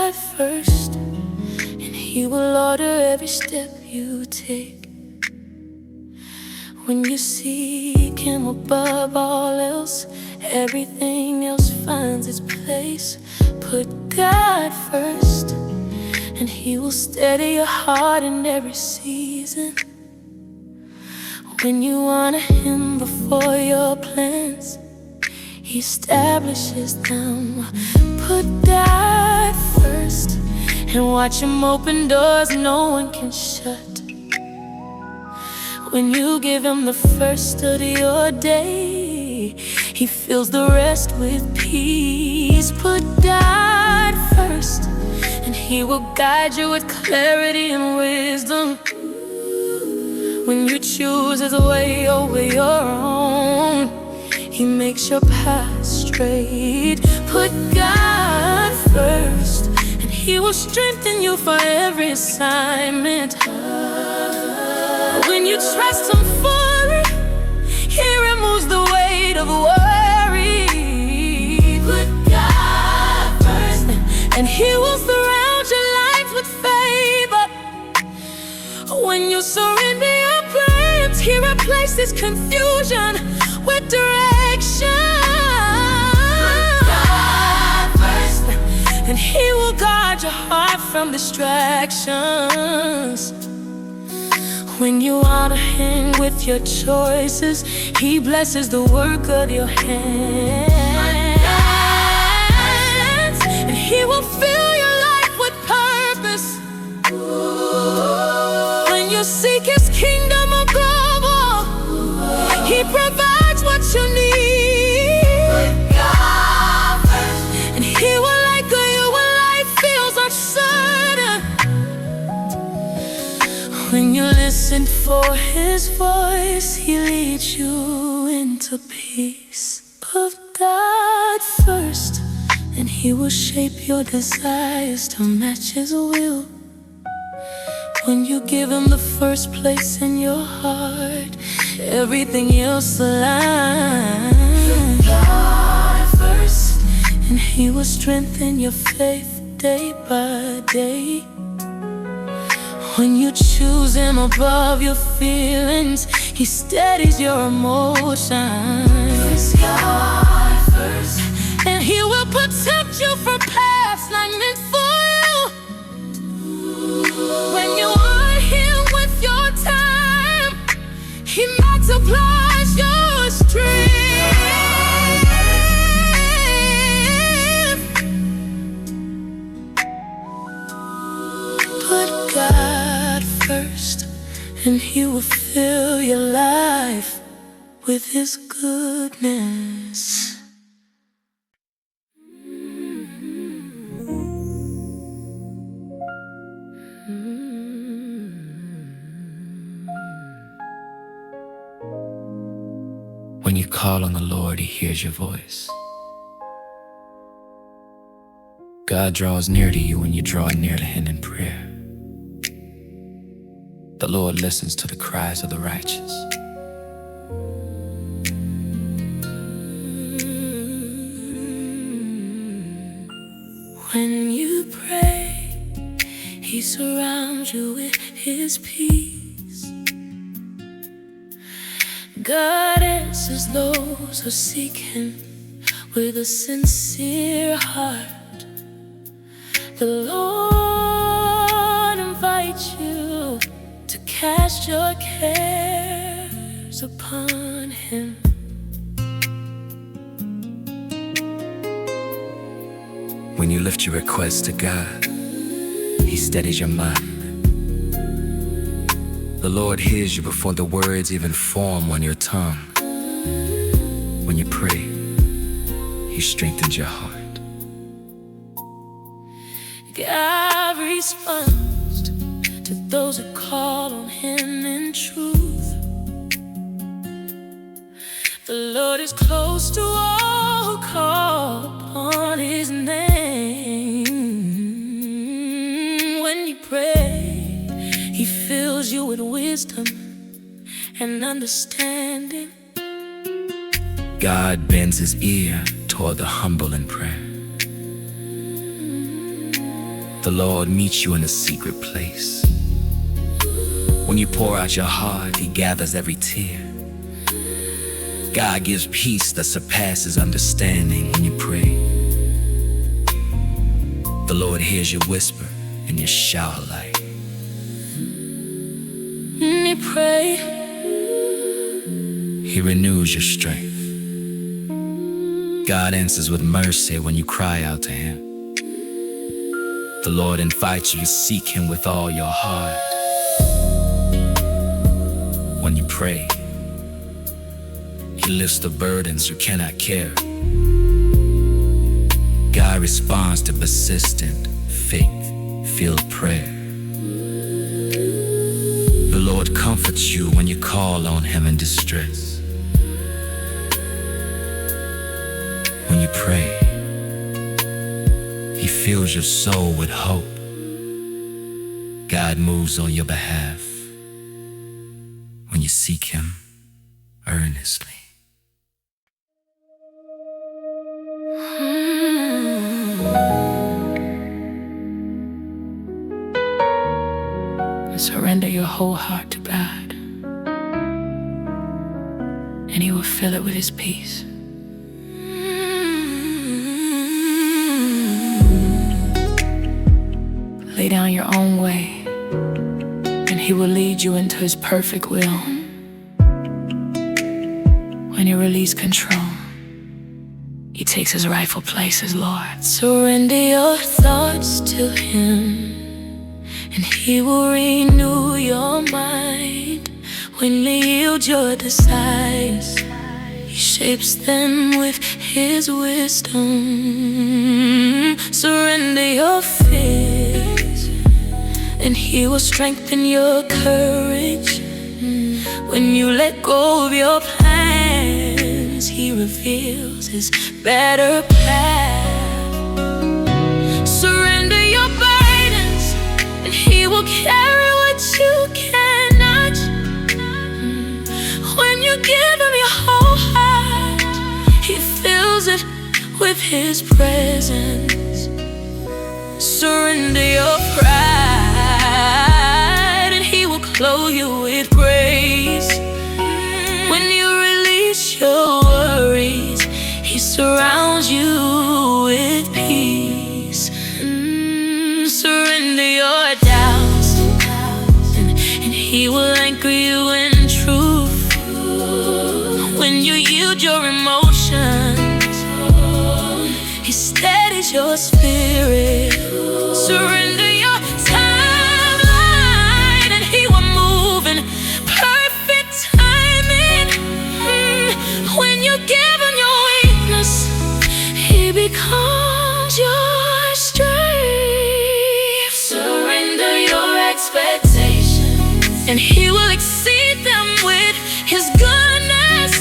God first, and He will order every step you take. When you seek Him above all else, everything else finds its place. Put God first, and He will steady your heart in every season. When you honor Him before your plans, He establishes them. Put God first, and watch Him open doors no one can shut. When you give Him the first of your day, He fills the rest with peace. Put God first, and He will guide you with clarity and wisdom. When you choose His way over your own, He makes your path straight. Put God first, and He will strengthen you for every assignment. When you trust Him fully, He removes the weight of worry. Put God first, and He will surround your life with favor. When you surrender your plans, He replaces confusion with direction. Put God first, and He will guard your heart from distractions. When you honor Him with your choices, He blesses the work of your hands, and He will fill your life with purpose. When you seek His kingdom above all, He provides what you need. God first, and He will anchor you when life feels uncertain. When you listen for His voice, He leads you into peace. Put God first, and He will shape your desires to match His will. When you give Him the first place in your heart, everything else aligns. Put God first, and He will strengthen your faith day by day. When you choose Him above your feelings, He steadies your emotions. Put God first, and He will protect you from paths not meant for you. When you honor Him with your time, He multiplies your strength. Put God first, and He will fill your life with His goodness. When you call on the Lord, He hears your voice. God draws near to you when you draw near to Him in prayer. The Lord listens to the cries of the righteous. When you pray, He surrounds you with His peace. God answers those who seek Him with a sincere heart. The Lord invites you to cast your cares upon Him. When you lift your requests to God, He steadies your mind. The Lord hears you before the words even form on your tongue. When you pray, He strengthens your heart. God responds to those who call on Him in truth. The Lord is close to all who call upon His name. When you pray, He fills you with wisdom and understanding. God bends His ear toward the humble in prayer. the Lord meets you in a secret place. When you pour out your heart, He gathers every tear. God gives peace that surpasses understanding when you pray. The Lord hears your whisper and your shout like. When you pray, He renews your strength. God answers with mercy when you cry out to Him. The Lord invites you to seek Him with all your heart. When you pray, He lifts the burdens you cannot carry. God responds to persistent, faith-filled prayer. The Lord comforts you when you call on Him in distress. When you pray, He fills your soul with hope. God moves on your behalf when you seek Him earnestly. Surrender your whole heart to God, and He will fill it with His peace. Lay down your own way, and He will lead you into His perfect will. When you release control, He takes His rightful place as Lord. Surrender your thoughts to Him, and He will renew your mind. When you yield your desires, He shapes them with His wisdom. Surrender your fears, and He will strengthen your courage. When you let go of your plans, He reveals His better path. Surrender your burdens, and He will carry what you cannot. When you give Him your whole heart, He fills it with His presence. Surrender your pride, and He will clothe you with grace. When you release your worries, He surrounds you with peace. Surrender your doubts, and He will anchor you in truth. When you yield your emotions, He steadies your spirit. Surrender your timeline, and He will move in perfect timing. When you give Him your weakness, He becomes your strength. Surrender your expectations, and He will exceed them with His goodness.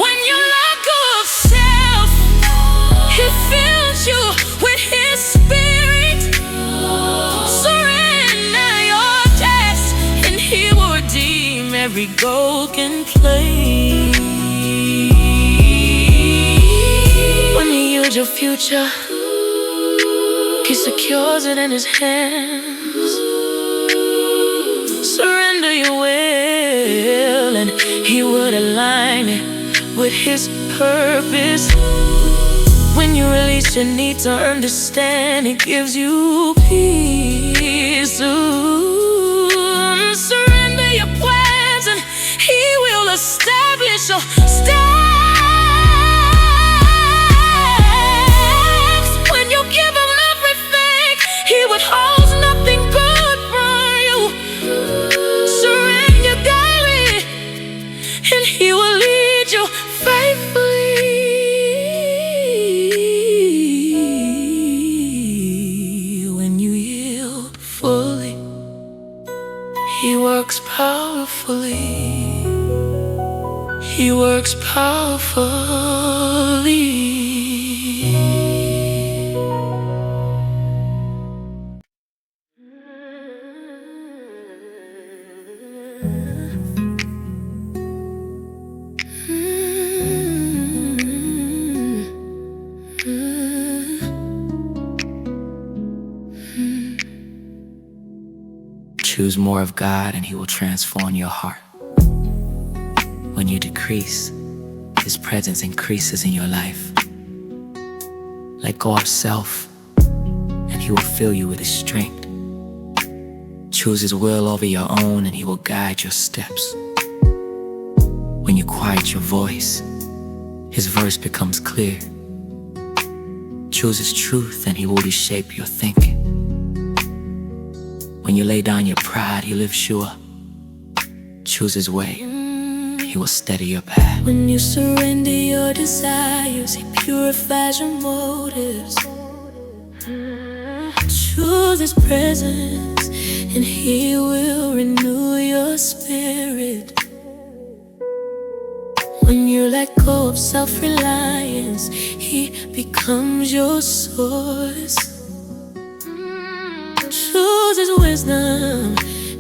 When you let go of self, He fills you with His Spirit. Surrender your debts, and He will redeem every broken place. When you yield your future, He secures it in His hands. Surrender your will, and He would align it with His purpose. When you release your need to understand, He gives you peace. Surrender your plans, and He will establish your steps. When you give Him everything, He withholds nothing good from you. Surrender daily, and He will lead you faithfully. When you yield fully, He works powerfully. He works powerfully. Choose more of God and He will transform your heart. When you decrease, His presence increases in your life. Let go of self and He will fill you with His strength. Choose His will over your own and He will guide your steps. When you quiet your voice, His verse becomes clear. Choose His truth and He will reshape your thinking. When you lay down your pride, He lifts you up. Choose His way, He will steady your path. When you surrender your desires, He purifies your motives. Choose His presence and He will renew your spirit. When you let go of self-reliance, He becomes your source. Choose His wisdom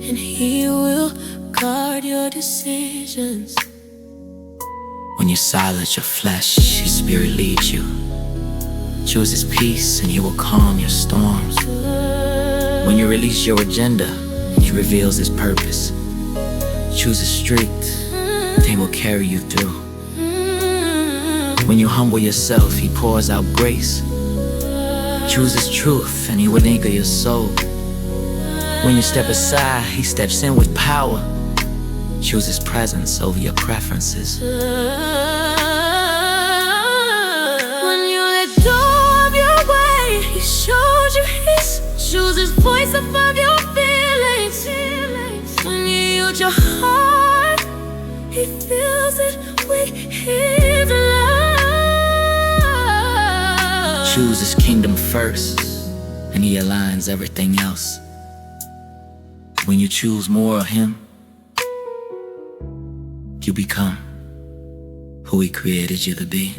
and He will guard your decisions. When you silence your flesh, His spirit leads you. Choose His peace and He will calm your storms. When you release your agenda, He reveals His purpose. Choose His strength and He will carry you through. When you humble yourself, He pours out grace. Choose His truth and He will anchor your soul. When you step aside, He steps in with power. Choose His presence over your preferences. When you let go of your way, He shows you His. Choose His voice above your feelings. When you yield your heart, He fills it with His love. Choose His kingdom first, and He aligns everything else. When you choose more of Him, you become who He created you to be.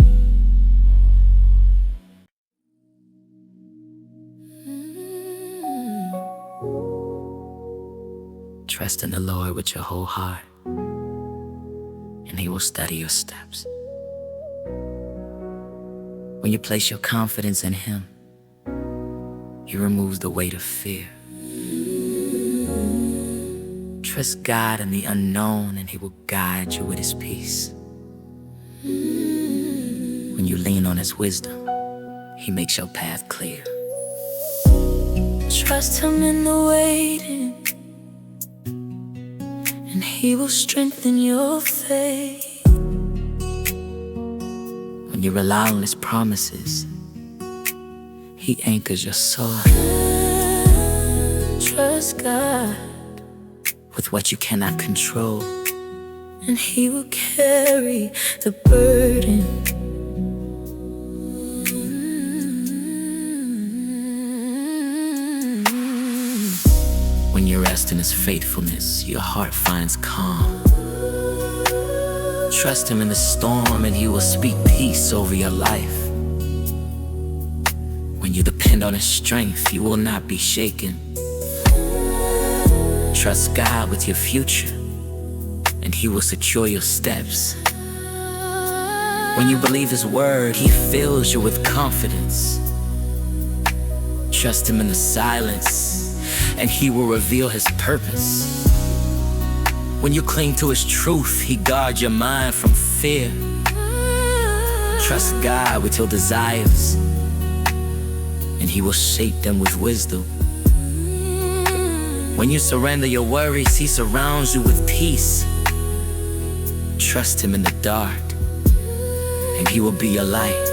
Trust in the Lord with your whole heart, and He will steady your steps. When you place your confidence in Him, He removes the weight of fear. Trust God in the unknown and He will guide you with His peace. When you lean on His wisdom, He makes your path clear. Trust Him in the waiting, and He will strengthen your faith. When you rely on His promises, He anchors your soul. Trust God with what you cannot control, and He will carry the burden. When you rest in His faithfulness, your heart finds calm. Trust Him in the storm and He will speak peace over your life. When you depend on His strength, you will not be shaken. Trust God with your future, and He will secure your steps. When you believe His word, He fills you with confidence. Trust Him in the silence, and He will reveal His purpose. When you cling to His truth, He guards your mind from fear. Trust God with your desires, and He will shape them with wisdom. When you surrender your worries, He surrounds you with peace. Trust Him in the dark, and He will be your light.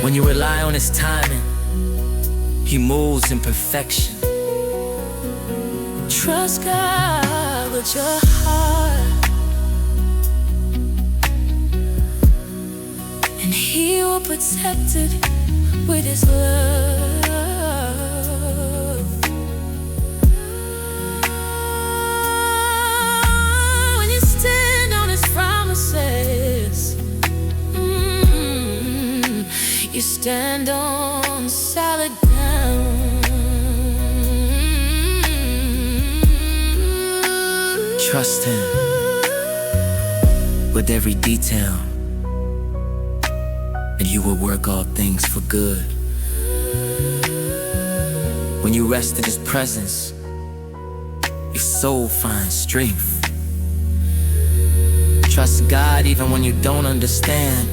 When you rely on His timing, He moves in perfection. Trust God with your heart, and He will protect it with His love. When you stand on His promises, you stand on solid ground. Trust Him with every detail, and you will work all things for good. When you rest in His presence, soul finds strength. Trust God even when you don't understand,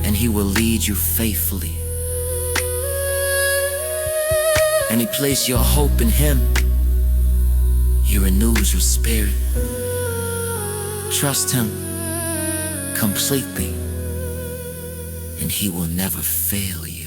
and He will lead you faithfully. And He place your hope in Him, He renews your spirit. Trust Him completely, and He will never fail you.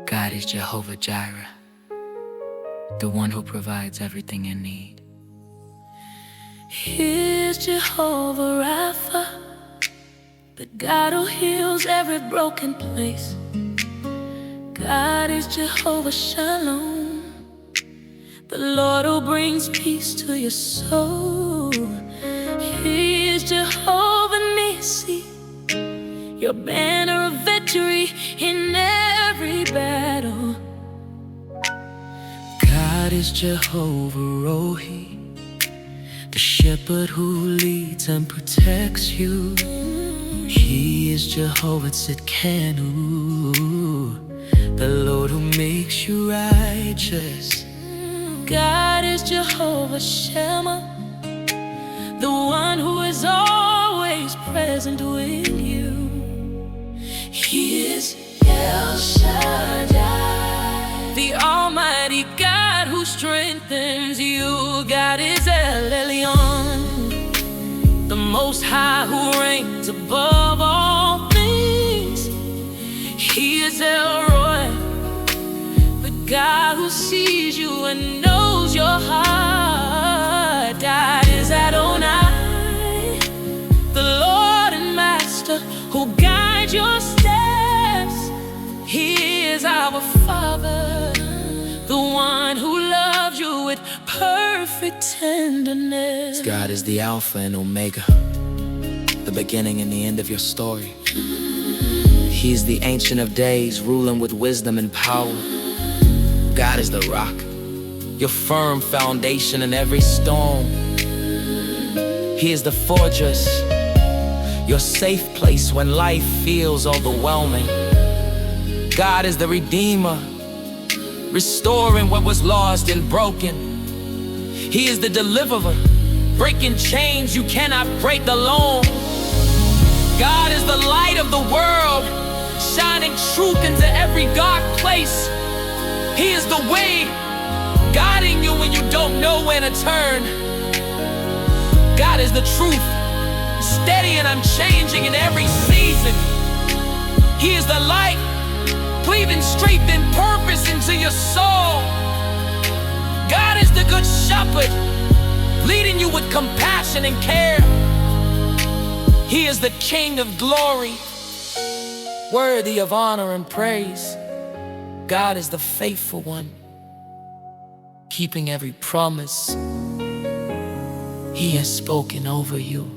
God is Jehovah Jireh, the one who provides everything you need. He is Jehovah Rapha, the God who heals every broken place. God is Jehovah Shalom, the Lord who brings peace to your soul. He is Jehovah Nissi, your banner of victory in every battle. God is Jehovah Rohi, the shepherd who leads and protects you. He is Jehovah Tzidkenu, the Lord who makes you righteous. God is Jehovah Shammah, the one who is always present with you. He is El Shaddai, the Almighty God who strengthens you. God is El Elyon, the Most High who reigns above all things. He is El Roy, the God who sees you and knows your heart. God is Adonai, the Lord and Master who guides your steps. He is our Father, the one who loves you with perfect tenderness. God is the Alpha and Omega, the beginning and the end of your story. He is the Ancient of Days, ruling with wisdom and power. God is the rock, your firm foundation in every storm. He is the fortress, your safe place when life feels overwhelming. God is the Redeemer, restoring what was lost and broken. He is the Deliverer, breaking chains you cannot break alone. God is the light of the world, shining truth into every dark place. He is the way, guiding you when you don't know where to turn. God is the truth, steady and unchanging in every season. He is the light, breathing strength and purpose into your soul. God is the good shepherd, leading you with compassion and care. He is the King of glory, worthy of honor and praise. God is the faithful one, keeping every promise He has spoken over you.